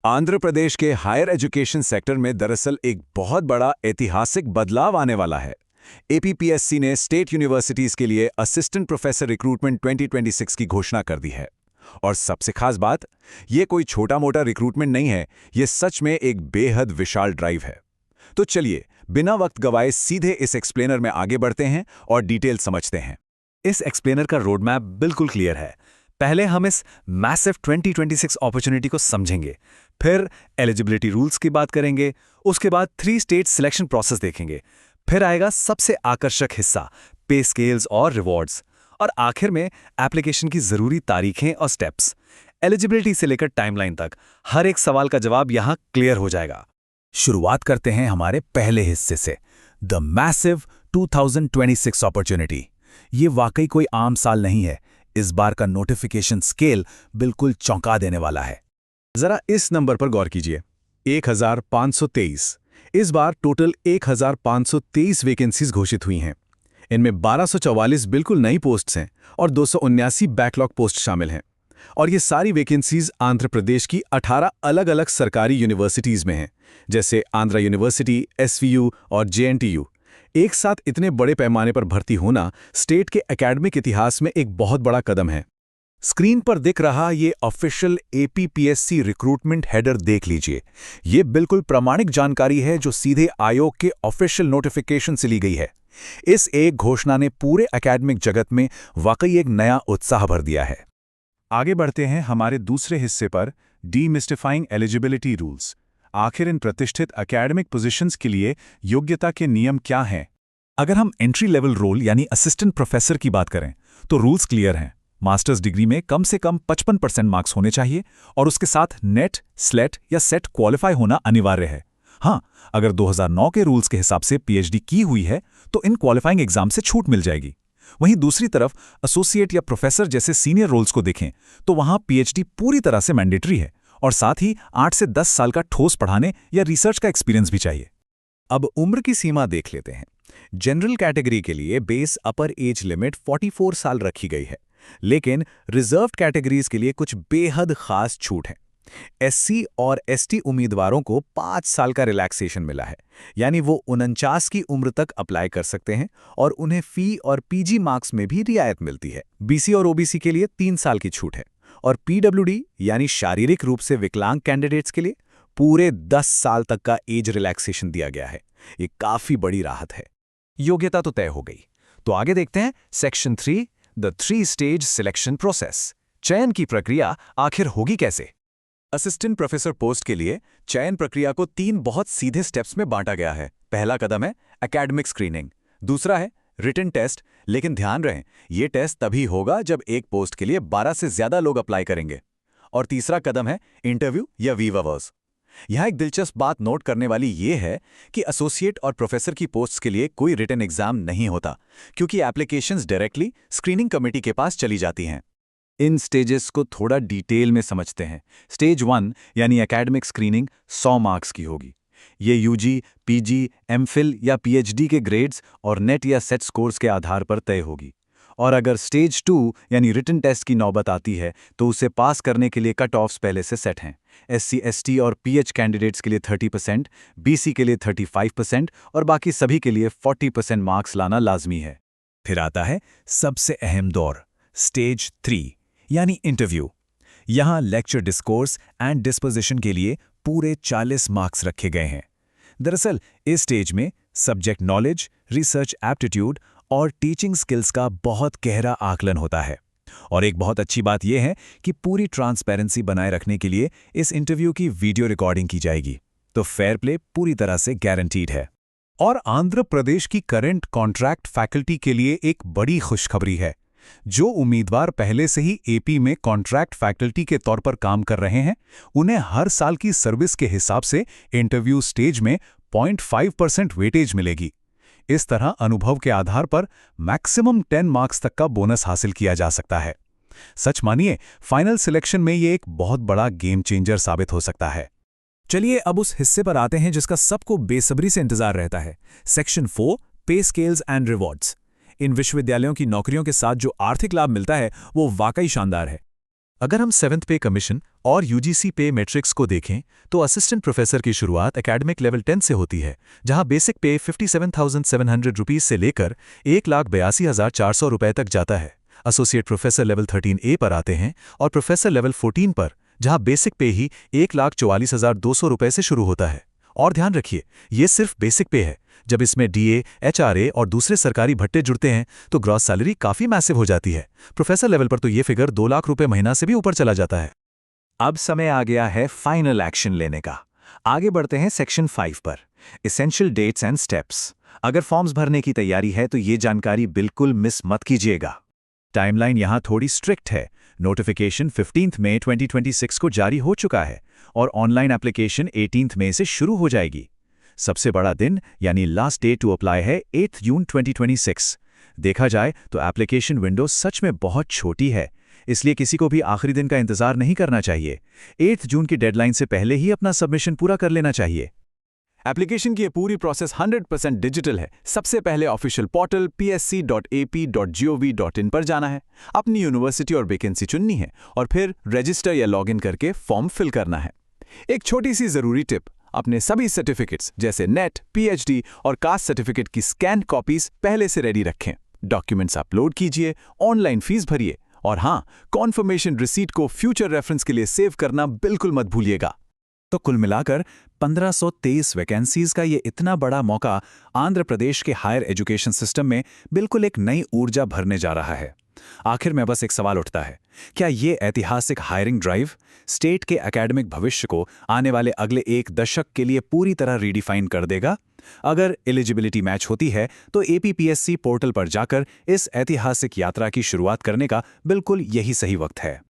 आंध्र प्रदेश के higher education sector में दरअसल एक बहुत बड़ा ऐतिहासिक बदलाव आने वाला है। एपीपीएससी ने स्टेट यूनिवर्सिटीज के लिए असिस्टेंट प्रोफेसर रिक्रूटमेंट 2026 की घोषणा कर दी है। और सबसे खास बात, ये कोई छोटा मोटा रिक्रूटमेंट नहीं है, ये सच में एक बेहद विशाल ड्राइव है। तो चलिए, बिना वक्त गवाए सीधे इस एक्सप्लेनर में आगे बढ़ते हैं और डिटेल समझते हैं। इस एक्सप्लेनर का रोड मैप बिल्कुल क्लियर है। पहले हम इस मैसिव 2026 अपॉर्चुनिटी को समझेंगे, फिर एलिजिबिलिटी रूल्स की बात करेंगे, उसके बाद 3 स्टेट सिलेक्शन प्रोसेस देखेंगे, फिर आएगा सबसे आकर्षक हिस्सा, पे स्केल्स और रिवॉर्ड्स, और आखिर में एप्लीकेशन की जरूरी तारीखें और स्टेप्स। एलिजिबिलिटी से लेकर टाइमलाइन तक हर एक सवाल का जवाब यहां क्लियर हो जाएगा। शुरुआत करते हैं हमारे पहले हिस्से से, द मैसिव 2026 अपॉर्चुनिटी। ये वाकई कोई आम साल नहीं है। इस बार का नोटिफिकेशन स्केल बिल्कुल चौंका देने वाला है। जरा इस नंबर पर गौर कीजिए, 1523। इस बार टोटल 1523 वैकेंसीज घोषित हुई हैं। इनमें 1244 बिल्कुल नई पोस्ट्स हैं और 279 बैकलॉग पोस्ट शामिल हैं। और ये सारी वैकेंसीज आंध्र प्रदेश की 18 अलग अलग सरकारी यूनिवर्सिटीज में हैं, जैसे आंध्रा यूनिवर्सिटी, एसवीयू और जेएनटीयू। एक साथ इतने बड़े पैमाने पर भर्ती होना स्टेट के एकेडमिक इतिहास में एक बहुत बड़ा कदम है। स्क्रीन पर दिख रहा ये ऑफिशियल एपीपीएससी रिक्रूटमेंट हेडर देख लीजिए। ये बिल्कुल प्रामाणिक जानकारी है जो सीधे आयोग के ऑफिशियल नोटिफिकेशन से ली गई है। इस एक घोषणा ने पूरे एकेडमिक जगत में वाकई एक नया उत्साह भर दिया है। आगे बढ़ते हैं हमारे दूसरे हिस्से पर, डीमिस्टिफाइंग एलिजिबिलिटी रूल्स। आखिर इन प्रतिष्ठित एकेडमिक पोजीशंस के लिए योग्यता के नियम क्या हैं? अगर हम एंट्री लेवल रोल यानी असिस्टेंट प्रोफेसर की बात करें तो रूल्स क्लियर हैं। मास्टर्स डिग्री में कम से कम 55% मार्क्स होने चाहिए और उसके साथ नेट, स्लेट या सेट क्वालिफाई होना अनिवार्य है। हाँ, अगर 2009 के रूल्स के हिसाब से पीएचडी की हुई है तो इन क्वालिफाइंग एग्जाम से छूट मिल जाएगी। वहीं दूसरी तरफ एसोसिएट या प्रोफेसर जैसे सीनियर रोल्स को देखें तो वहां पीएचडी पूरी तरह से मैंडेटरी है और साथ ही 8 से 10 साल का ठोस पढ़ाने या रिसर्च का एक्सपीरियंस भी चाहिए। अब उम्र की सीमा देख लेते हैं। जनरल कैटेगरी के लिए बेस अपर एज लिमिट 44 साल रखी गई है, लेकिन रिजर्व्ड कैटेगरीज के लिए कुछ बेहद खास छूट है। एससी और एसटी उम्मीदवारों को 5 साल का रिलैक्सेशन मिला है, यानी वो 49 की उम्र तक अप्लाई कर सकते हैं और उन्हें फी और पीजी मार्क्स में भी रियायत मिलती है। बीसी और ओबीसी के लिए 3 साल की छूट है और पीडब्ल्यूडी यानी शारीरिक रूप से विकलांग कैंडिडेट्स के लिए पूरे 10 साल तक का एज रिलैक्सेशन दिया गया है। ये काफी बड़ी राहत है। योग्यता तो तय हो गई, तो आगे देखते हैं section 3, the 3 stage selection process. चयन की प्रक्रिया आखिर होगी कैसे? असिस्टेंट प्रोफेसर पोस्ट के लिए चयन प्रक्रिया को 3 बहुत सीधे स्टेप्स में बांटा गया है। पहला कदम है एकेडमिक स्क्रीनिंग, दूसरा है रिटन टेस्ट, लेकिन ध्यान रहे ये टेस्ट तभी होगा जब एक पोस्ट के लिए 12 से ज्यादा लोग अप्लाई करेंगे, और तीसरा कदम है इंटरव्यू या वीवावर्स। यहां एक दिलचस्प बात नोट करने वाली ये है कि एसोसिएट और प्रोफेसर की पोस्ट्स के लिए कोई रिटन एग्जाम नहीं होता, क्योंकि एप्लीकेशंस डायरेक्टली स्क्रीनिंग कमेटी के पास चली जाती हैं। इन स्टेजेस को थोड़ा डिटेल में समझते हैं। स्टेज 1 यानी एकेडमिक स्क्रीनिंग 100 मार्क्स की होगी। ये यूजी, पीजी, एमफिल या पीएचडी के ग्रेड्स और नेट या सेट स्कोर्स के आधार पर तय होगी। और अगर स्टेज 2 यानी रिटन टेस्ट की नौबत आती है तो उसे पास करने के लिए कट ऑफ्स पहले से सेट हैं। एससी, एसटी और पीएच कैंडिडेट्स के लिए 30%, बीसी के लिए 35% और बाकी सभी के लिए 40% मार्क्स लाना लाजमी है। फिर आता है सबसे अहम दौर, स्टेज 3 यानी इंटरव्यू। यहां लेक्चर डिस्कोर्स एंड डिस्पोजिशन के लिए पूरे 40 मार्क्स रखे गए हैं। दरअसल इस स्टेज में सब्जेक्ट नॉलेज, रिसर्च एप्टीट्यूड और टीचिंग स्किल्स का बहुत गहरा आकलन होता है। और एक बहुत अच्छी बात यह है कि पूरी ट्रांसपेरेंसी बनाए रखने के लिए इस इंटरव्यू की वीडियो रिकॉर्डिंग की जाएगी, तो फेयर प्ले पूरी तरह से गारंटीड है। और आंध्र प्रदेश की करंट कॉन्ट्रैक्ट फैकल्टी के लिए एक बड़ी खुशखबरी है। जो उम्मीदवार पहले से ही एपी में कॉन्ट्रैक्ट फैकल्टी के तौर पर काम कर रहे हैं, उन्हें हर साल की सर्विस के हिसाब से इंटरव्यू स्टेज में 0.5% वेटेज मिलेगी। इस तरह अनुभव के आधार पर मैक्सिमम 10 मार्क्स तक का बोनस हासिल किया जा सकता है। सच मानिए, फाइनल सिलेक्शन में ये एक बहुत बड़ा गेम चेंजर साबित हो सकता है। चलिए अब उस हिस्से पर आते हैं जिसका सबको बेसब्री से इंतजार रहता है, सेक्शन 4, पे स्केल्स एंड रिवॉर्ड्स। इन विश्वविद्यालयों की नौकरियों के साथ जो आर्थिक लाभ मिलता है वो वाकई शानदार है। अगर हम 7th पे कमीशन और यूजीसी पे मैट्रिक्स को देखें तो असिस्टेंट प्रोफेसर की शुरुआत एकेडमिक लेवल 10 से होती है, जहां बेसिक पे 57,700 रुपीस से लेकर 1,82,400 रुपए तक जाता है। एसोसिएट प्रोफेसर लेवल 13A पर आते हैं और प्रोफेसर लेवल 14 पर, जहां बेसिक पे ही 1,44,200 रुपए से शुरू होता है। और ध्यान रखिए, ये सिर्फ बेसिक पे है। जब इसमें डीए, एचआरए और दूसरे सरकारी भत्ते जुड़ते हैं तो ग्रॉस सैलरी काफी मैसिव हो जाती है। प्रोफेसर लेवल पर तो ये फिगर 2 लाख रुपए महीना से भी ऊपर चला जाता है। अब समय आ गया है फाइनल एक्शन लेने का। आगे बढ़ते हैं सेक्शन 5 पर, एसेंशियल डेट्स एंड स्टेप्स। अगर फॉर्म्स भरने की तैयारी है तो ये जानकारी बिल्कुल मिस मत कीजिएगा। टाइमलाइन यहाँ थोड़ी स्ट्रिक्ट है। नोटिफिकेशन 15 मई 2026 को जारी हो चुका है और ऑनलाइन एप्लीकेशन 18 मई से शुरू हो जाएगी। सबसे बड़ा दिन यानी लास्ट डे टू अप्लाई है 8 जून 2026। देखा जाए तो एप्लीकेशन विंडो सच में बहुत छोटी है, इसलिए किसी को भी आखिरी दिन का इंतजार नहीं करना चाहिए। 8 जून की डेडलाइन से पहले ही अपना सबमिशन पूरा कर लेना चाहिए। एप्लीकेशन की ये पूरी प्रोसेस 100% डिजिटल है। सबसे पहले ऑफिशियल पोर्टल psc.ap.gov.in पर जाना है, अपनी यूनिवर्सिटी और वैकेंसी चुननी है और फिर रजिस्टर या लॉगिन करके फॉर्म फिल करना है। एक छोटी सी जरूरी टिप, अपने सभी सर्टिफिकेट्स जैसे नेट, पीएचडी और कास्ट सर्टिफिकेट की स्कैन कॉपीज पहले से रेडी रखें। डॉक्यूमेंट्स अपलोड कीजिए, ऑनलाइन फीस भरिए और हाँ, कॉन्फर्मेशन रिसीट को फ्यूचर रेफरेंस के लिए सेव करना बिल्कुल मत भूलिएगा। तो कुल मिलाकर 1523 वैकेंसीज का ये इतना बड़ा मौका आंध्र प्रदेश के हायर एजुकेशन सिस्टम में बिल्कुल एक नई ऊर्जा भरने जा रहा है। आखिर में बस एक सवाल उठता है, क्या ये ऐतिहासिक हायरिंग ड्राइव स्टेट के एकेडमिक भविष्य को आने वाले अगले 1 दशक के लिए पूरी तरह रीडिफाइन कर देगा? अगर एलिजिबिलिटी मैच होती है तो एपीपीएससी पोर्टल पर जाकर इस ऐतिहासिक यात्रा की शुरुआत करने का बिल्कुल यही सही वक्त है।